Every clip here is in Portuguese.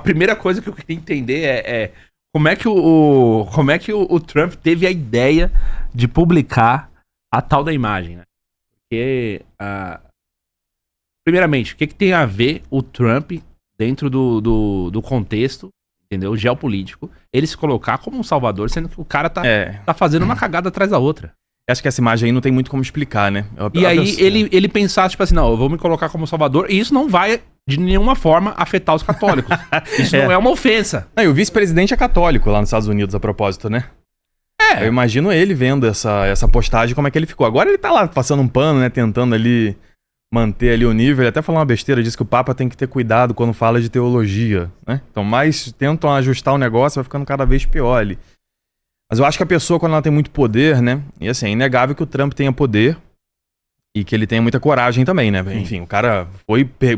primeira coisa que eu queria entender é como é que o Trump teve a ideia de publicar a tal da imagem, né? Porque, primeiramente, o que tem a ver o Trump dentro do contexto, entendeu? Geopolítico, ele se colocar como um salvador, sendo que o cara tá fazendo uma cagada atrás da outra. Acho que essa imagem aí não tem muito como explicar, né? E aí ele pensar, tipo assim, não, eu vou me colocar como salvador, e isso não vai de nenhuma forma afetar os católicos. Isso não é uma ofensa. Não, e o vice-presidente é católico lá nos Estados Unidos, a propósito, né? Eu imagino ele vendo essa postagem, como é que ele ficou. Agora ele tá lá passando um pano, né? Tentando ali manter ali o nível. Ele até falou uma besteira, disse que o Papa tem que ter cuidado quando fala de teologia, né? Então, mais tentam ajustar o negócio, vai ficando cada vez pior ali. Mas eu acho que a pessoa, quando ela tem muito poder, né? E assim, é inegável que o Trump tenha poder e que ele tenha muita coragem também, né? Enfim, o cara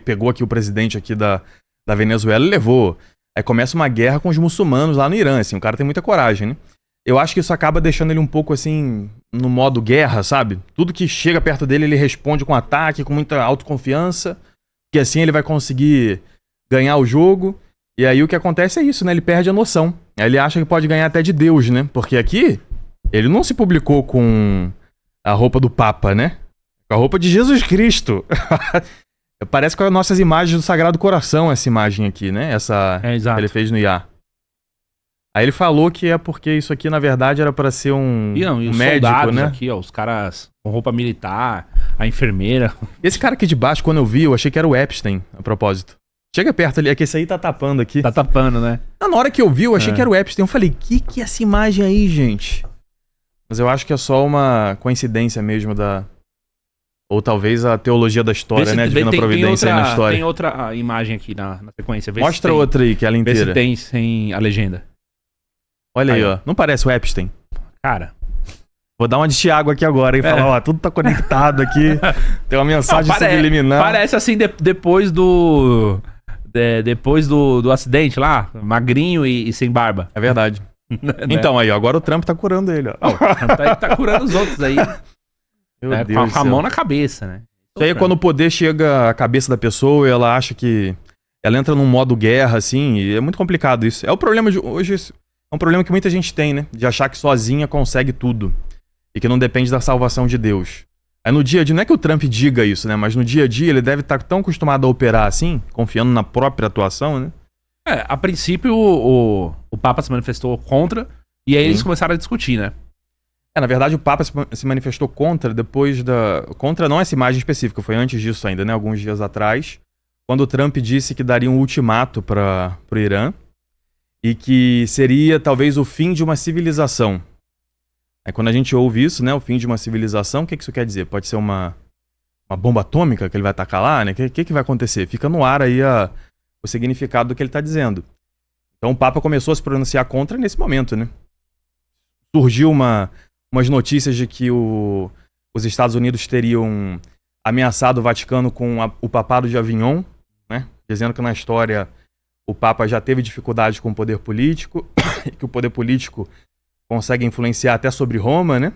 pegou aqui o presidente aqui da Venezuela e levou. Aí começa uma guerra com os muçulmanos lá no Irã, assim. O cara tem muita coragem, né? Eu acho que isso acaba deixando ele um pouco, assim, no modo guerra, sabe? Tudo que chega perto dele, ele responde com ataque, com muita autoconfiança, que assim ele vai conseguir ganhar o jogo. E aí o que acontece é isso, né? Ele perde a noção. Aí ele acha que pode ganhar até de Deus, né? Porque aqui, ele não se publicou com a roupa do Papa, né? Com a roupa de Jesus Cristo. Parece com as nossas imagens do Sagrado Coração, essa imagem aqui, né? Essa que ele fez no IA. Aí ele falou que é porque isso aqui, na verdade, era pra ser um médico, né? Aqui, ó, os caras com roupa militar, a enfermeira. Esse cara aqui de baixo, quando eu vi, eu achei que era o Epstein, a propósito. Chega perto ali, é que esse aí tá tapando aqui. Tá tapando, né? Na hora que eu vi, eu achei que era o Epstein. Eu falei, que é essa imagem aí, gente? Mas eu acho que é só uma coincidência mesmo da... Ou talvez a teologia da história, né? Divina providência aí na história. Tem outra imagem aqui na sequência. Mostra outra aí, que ela inteira. Vê se tem sem a legenda. Olha aí, ó. Não parece o Epstein? Cara... Vou dar uma de Thiago aqui agora e falar, ó, tudo tá conectado aqui. Tem uma mensagem subliminar. Parece assim, depois do acidente lá, magrinho e sem barba. É verdade. Então aí, ó, agora o Trump tá curando ele, ó. O Trump tá curando os outros aí. Meu Deus, com a mão na cabeça, né? Isso aí é quando o poder chega à cabeça da pessoa e ela acha que... Ela entra num modo guerra, assim, e é muito complicado isso. É o problema de hoje... É um problema que muita gente tem, né? De achar que sozinha consegue tudo. E que não depende da salvação de Deus. Aí no dia a dia, não é que o Trump diga isso, né? Mas no dia a dia ele deve estar tão acostumado a operar assim, confiando na própria atuação, né? A princípio o Papa se manifestou contra, e aí eles começaram a discutir, né? Na verdade o Papa se manifestou contra depois da... Contra não essa imagem específica, foi antes disso ainda, né? Alguns dias atrás, quando o Trump disse que daria um ultimato pro Irã, e que seria talvez o fim de uma civilização. Aí quando a gente ouve isso, né, o fim de uma civilização, o que isso quer dizer? Pode ser uma bomba atômica que ele vai atacar lá, né? O que vai acontecer? Fica no ar aí o significado do que ele está dizendo. Então o Papa começou a se pronunciar contra nesse momento, né? Surgiu umas notícias de que os Estados Unidos teriam ameaçado o Vaticano com o Papado de Avignon, né? Dizendo que na história o Papa já teve dificuldade com o poder político, que o poder político consegue influenciar até sobre Roma, né?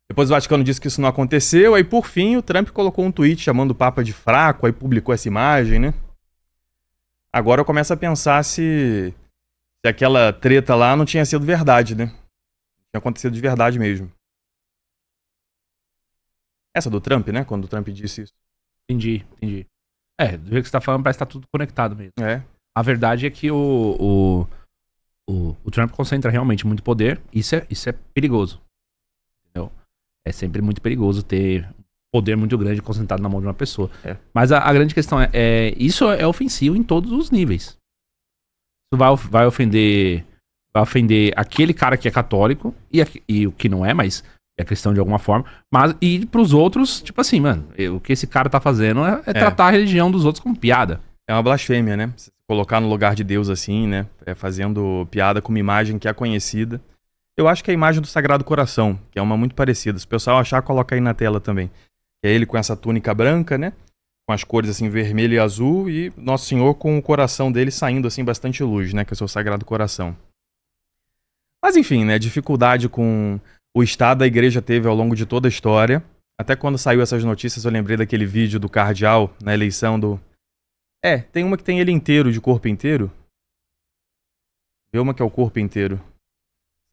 Depois o Vaticano disse que isso não aconteceu, aí por fim o Trump colocou um tweet chamando o Papa de fraco, aí publicou essa imagem, né? Agora eu começo a pensar se aquela treta lá não tinha sido verdade, né? Tinha acontecido de verdade mesmo. Essa do Trump, né? Quando o Trump disse isso. Entendi. Do jeito que você tá falando, parece que tá tudo conectado mesmo. A verdade é que o Trump concentra realmente muito poder. Isso é perigoso. Entendeu? É sempre muito perigoso ter poder muito grande concentrado na mão de uma pessoa. Mas a grande questão isso é ofensivo em todos os níveis. Isso vai ofender aquele cara que é católico e o que não é, mas é cristão de alguma forma. Mas e pros outros, tipo assim, mano, o que esse cara tá fazendo é tratar a religião dos outros como piada. É uma blasfêmia, né? Colocar no lugar de Deus assim, né? Fazendo piada com uma imagem que é conhecida. Eu acho que é a imagem do Sagrado Coração, que é uma muito parecida. Se o pessoal achar, coloca aí na tela também. É ele com essa túnica branca, né? Com as cores assim, vermelho e azul. E Nosso Senhor com o coração dele saindo assim, bastante luz, né? Que é o seu Sagrado Coração. Mas enfim, né? Dificuldade com o estado da igreja teve ao longo de toda a história. Até quando saiu essas notícias, eu lembrei daquele vídeo do cardeal na eleição do... Tem uma que tem ele inteiro, de corpo inteiro. Vê uma que é o corpo inteiro.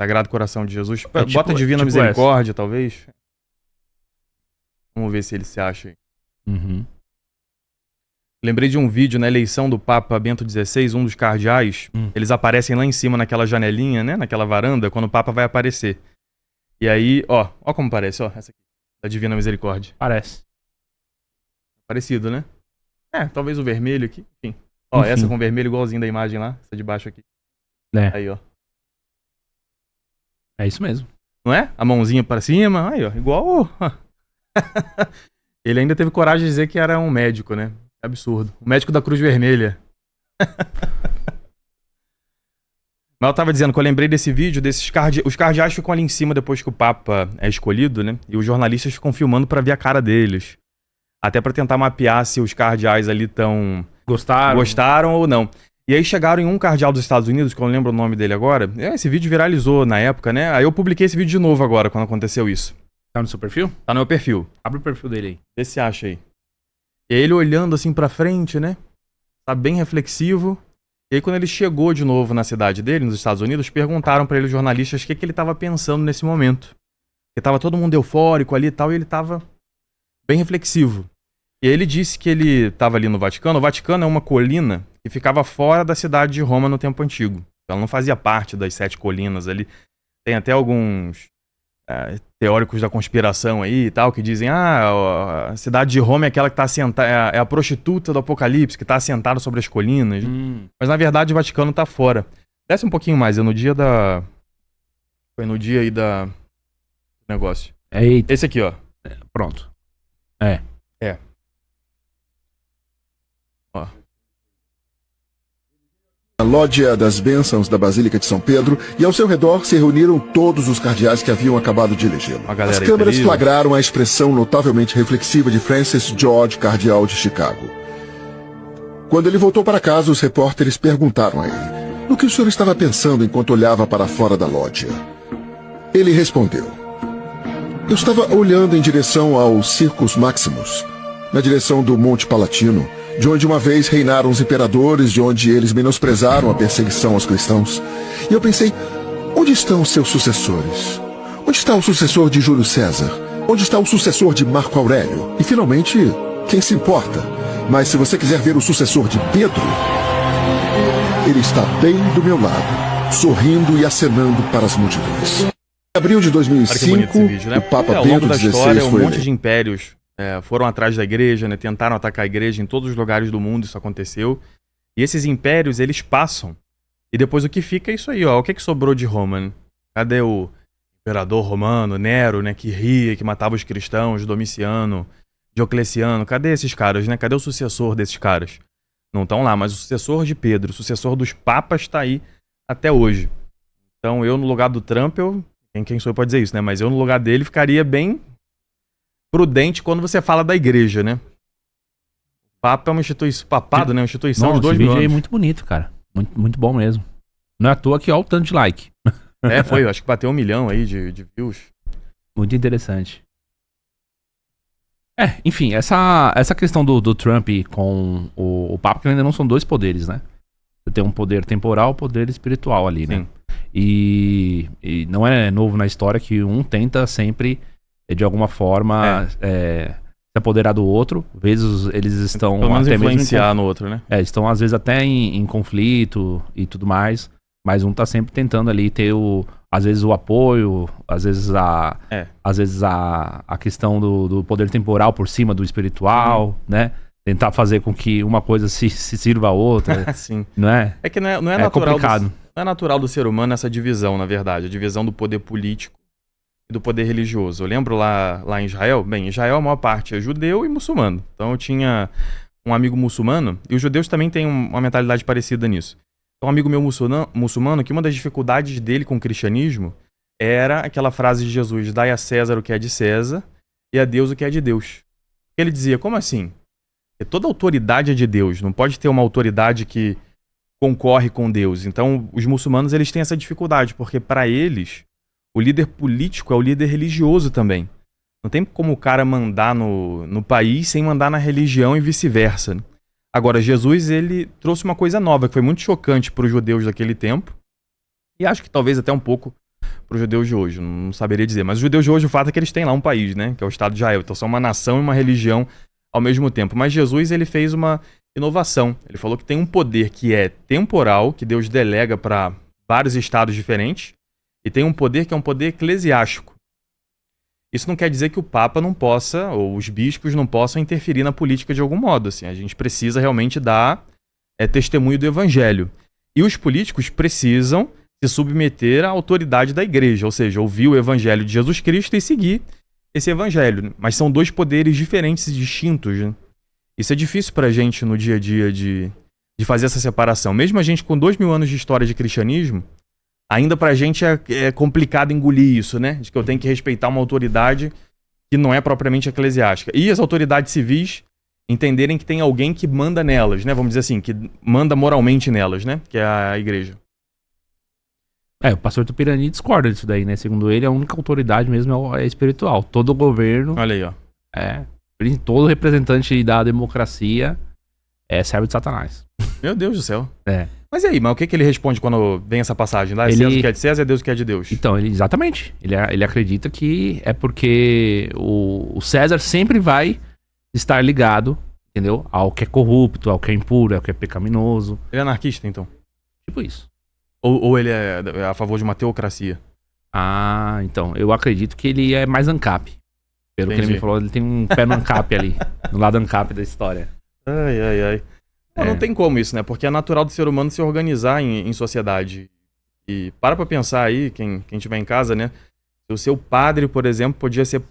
Sagrado Coração de Jesus. Bota Divina Misericórdia, talvez. Vamos ver se ele se acha aí. Uhum. Lembrei de um vídeo na eleição do Papa Bento XVI, um dos cardeais. Eles aparecem lá em cima naquela janelinha, né? Naquela varanda, quando o Papa vai aparecer. E aí, ó como parece, ó. Essa aqui, da Divina Misericórdia. Parece. Parecido, né? Talvez o vermelho aqui. Enfim. Ó, essa com vermelho igualzinho da imagem lá. Essa de baixo aqui. Aí, ó. É isso mesmo. Não é? A mãozinha pra cima. Aí, ó. Igual. Ele ainda teve coragem de dizer que era um médico, né? É absurdo. O médico da Cruz Vermelha. Mas eu tava dizendo que eu lembrei desse vídeo, os cardeais ficam ali em cima depois que o Papa é escolhido, né? E os jornalistas ficam filmando pra ver a cara deles. Até pra tentar mapear se os cardeais ali gostaram ou não. E aí chegaram em um cardeal dos Estados Unidos, que eu não lembro o nome dele agora. Esse vídeo viralizou na época, né? Aí eu publiquei esse vídeo de novo agora, quando aconteceu isso. Tá no seu perfil? Tá no meu perfil. Abre o perfil dele aí. Vê se acha aí. E aí ele olhando assim pra frente, né? Tá bem reflexivo. E aí quando ele chegou de novo na cidade dele, nos Estados Unidos, perguntaram pra ele, os jornalistas, o que ele tava pensando nesse momento. Porque tava todo mundo eufórico ali e tal, e ele tava bem reflexivo. E aí ele disse que ele tava ali no Vaticano. O Vaticano é uma colina que ficava fora da cidade de Roma no tempo antigo. Ela não fazia parte das 7 colinas ali. Tem até alguns teóricos da conspiração aí e tal, que dizem, a cidade de Roma é aquela que tá assentada, é a prostituta do Apocalipse, que tá assentada sobre as colinas. Mas na verdade o Vaticano tá fora. Desce um pouquinho mais, foi no dia aí da negócio. Eita. Esse aqui, ó. Pronto. Ó. Na lógia das bênçãos da Basílica de São Pedro, e ao seu redor se reuniram todos os cardeais que haviam acabado de elegê-lo. As câmeras flagraram a expressão notavelmente reflexiva de Francis George, cardeal de Chicago. Quando ele voltou para casa, os repórteres perguntaram a ele no que o senhor estava pensando enquanto olhava para fora da lógia. Ele respondeu: eu estava olhando em direção ao Circus Maximus, na direção do Monte Palatino, de onde uma vez reinaram os imperadores, de onde eles menosprezaram a perseguição aos cristãos. E eu pensei, onde estão os seus sucessores? Onde está o sucessor de Júlio César? Onde está o sucessor de Marco Aurélio? E finalmente, quem se importa? Mas se você quiser ver o sucessor de Pedro, ele está bem do meu lado, sorrindo e acenando para as multidões. Em abril de 2005, vídeo, né? O Papa Bento XVI foi um monte de impérios foram atrás da igreja, né? Tentaram atacar a igreja em todos os lugares do mundo, isso aconteceu. E esses impérios, eles passam. E depois o que fica é isso aí, ó. O que sobrou de Roma, né? Cadê o imperador romano, Nero, né? Que ria, que matava os cristãos, Domiciano, Diocleciano. Cadê esses caras, né? Cadê o sucessor desses caras? Não estão lá, mas o sucessor de Pedro, o sucessor dos papas está aí até hoje. Então eu, no lugar do Trump, quem sou eu pode dizer isso, né? Mas eu, no lugar dele, ficaria bem prudente quando você fala da igreja, né? O Papa é uma instituição, papado, né? Uma instituição de 2 mil anos. Esse vídeo aí é muito bonito, cara. Muito, muito bom mesmo. Não é à toa que ó o tanto de like. Foi, eu acho que bateu 1 milhão aí de views. Muito interessante. Enfim, essa questão do Trump com o Papa, que ainda não são 2 poderes, né? Você tem um poder temporal, poder espiritual ali, né? E não é novo na história que um tenta sempre, de alguma forma, se apoderar do outro. Às vezes eles estão pelo menos até influenciar mesmo no outro, né? Estão às vezes até em conflito e tudo mais. Mas um tá sempre tentando ali ter às vezes o apoio, às vezes a questão do poder temporal por cima do espiritual, né? Tentar fazer com que uma coisa se sirva a outra. Sim. Não é? É que não é natural. Complicado. Não é natural do ser humano essa divisão, na verdade. A divisão do poder político e do poder religioso. Eu lembro lá em Israel. Bem, em Israel a maior parte é judeu e muçulmano. Então eu tinha um amigo muçulmano. E os judeus também têm uma mentalidade parecida nisso. Então um amigo meu muçulmano, que uma das dificuldades dele com o cristianismo era aquela frase de Jesus: dai a César o que é de César e a Deus o que é de Deus. Ele dizia, como assim? Toda autoridade é de Deus, não pode ter uma autoridade que concorre com Deus. Então, os muçulmanos, eles têm essa dificuldade, porque para eles, o líder político é o líder religioso também. Não tem como o cara mandar no país sem mandar na religião e vice-versa, né? Agora, Jesus, ele trouxe uma coisa nova, que foi muito chocante para os judeus daquele tempo, e acho que talvez até um pouco para os judeus de hoje, não saberia dizer. Mas os judeus de hoje, o fato é que eles têm lá um país, né? Que é o Estado de Israel. Então são uma nação e uma religião ao mesmo tempo. Mas Jesus, ele fez uma inovação. Ele falou que tem um poder que é temporal, que Deus delega para vários estados diferentes, e tem um poder que é um poder eclesiástico. Isso não quer dizer que o Papa não possa, ou os bispos não possam interferir na política de algum modo. Assim. A gente precisa realmente dar testemunho do evangelho. E os políticos precisam se submeter à autoridade da igreja, ou seja, ouvir o evangelho de Jesus Cristo e seguir esse evangelho. Mas são dois poderes diferentes e distintos. Né? Isso é difícil pra gente no dia a dia de fazer essa separação. Mesmo a gente com 2000 anos de história de cristianismo, ainda pra gente é complicado engolir isso, né? De que eu tenho que respeitar uma autoridade que não é propriamente eclesiástica. E as autoridades civis entenderem que tem alguém que manda nelas, né? Vamos dizer assim, que manda moralmente nelas, né? Que é a igreja. O pastor Tupirani discorda disso daí, né? Segundo ele, a única autoridade mesmo é espiritual. Todo governo... Olha aí, ó. Todo representante da democracia é servo de Satanás. Meu Deus do céu. Mas e aí, mas o que ele responde quando vem essa passagem? Lá é César o que é de César, é Deus o que é de Deus. Então, exatamente. Ele acredita que é porque o César sempre vai estar ligado, entendeu? Ao que é corrupto, ao que é impuro, ao que é pecaminoso. Ele é anarquista, então? Tipo isso. Ou ele é a favor de uma teocracia? Então, eu acredito que ele é mais ANCAP. Pelo que ele me falou, ele tem um pé no ANCAP ali, no lado ANCAP da história. Ai. Não tem como isso, né? Porque é natural do ser humano se organizar em sociedade. E para pensar aí, quem tiver em casa, né? Se o seu padre, por exemplo, podia ser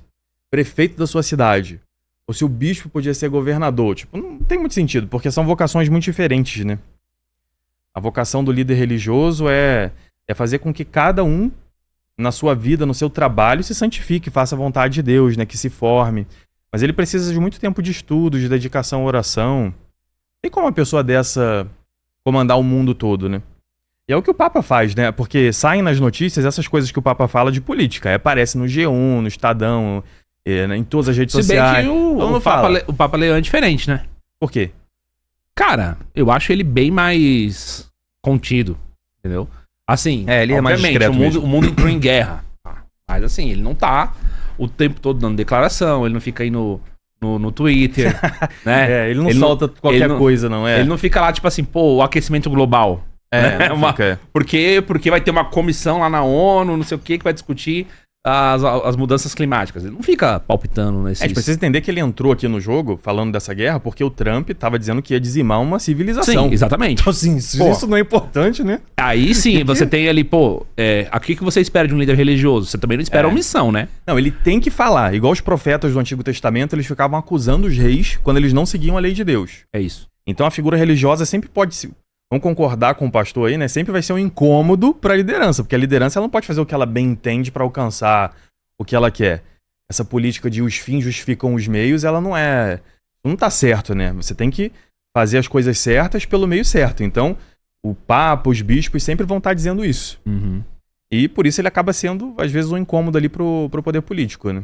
prefeito da sua cidade. Ou se o bispo podia ser governador. Tipo, não tem muito sentido, porque são vocações muito diferentes, né? A vocação do líder religioso é fazer com que cada um, na sua vida, no seu trabalho, se santifique, faça a vontade de Deus, né? Que se forme. Mas ele precisa de muito tempo de estudo, de dedicação à oração. Tem como uma pessoa dessa comandar o mundo todo, né? E é o que o Papa faz, né? Porque saem nas notícias essas coisas que o Papa fala de política. Aí aparece no G1, no Estadão, em todas as redes sociais. Se bem que o Papa Leão é diferente, né? Por quê? Cara, eu acho ele bem mais contido, entendeu? Assim, ele é mais discreto o mundo entrou em guerra. Mas assim, ele não tá o tempo todo dando declaração, ele não fica aí no Twitter, né? Ele não solta qualquer coisa, não é? Ele não fica lá, tipo assim, o aquecimento global. Né? Porque vai ter uma comissão lá na ONU, não sei o que vai discutir as mudanças climáticas. Ele não fica palpitando nesse... A gente precisa entender que ele entrou aqui no jogo, falando dessa guerra, porque o Trump tava dizendo que ia dizimar uma civilização. Sim, exatamente. Então, assim, isso não é importante, né? Aí sim, você tem ali, aqui que você espera de um líder religioso? Você também não espera omissão, né? Não, ele tem que falar. Igual os profetas do Antigo Testamento, eles ficavam acusando os reis quando eles não seguiam a lei de Deus. É isso. Então a figura religiosa sempre pode se... Vamos concordar com o pastor aí, né? Sempre vai ser um incômodo pra liderança, porque a liderança ela não pode fazer o que ela bem entende pra alcançar o que ela quer. Essa política de os fins justificam os meios, ela não tá certo, né? Você tem que fazer as coisas certas pelo meio certo. Então, o Papa, os bispos sempre vão estar dizendo isso. Uhum. E por isso ele acaba sendo, às vezes, um incômodo ali pro poder político, né?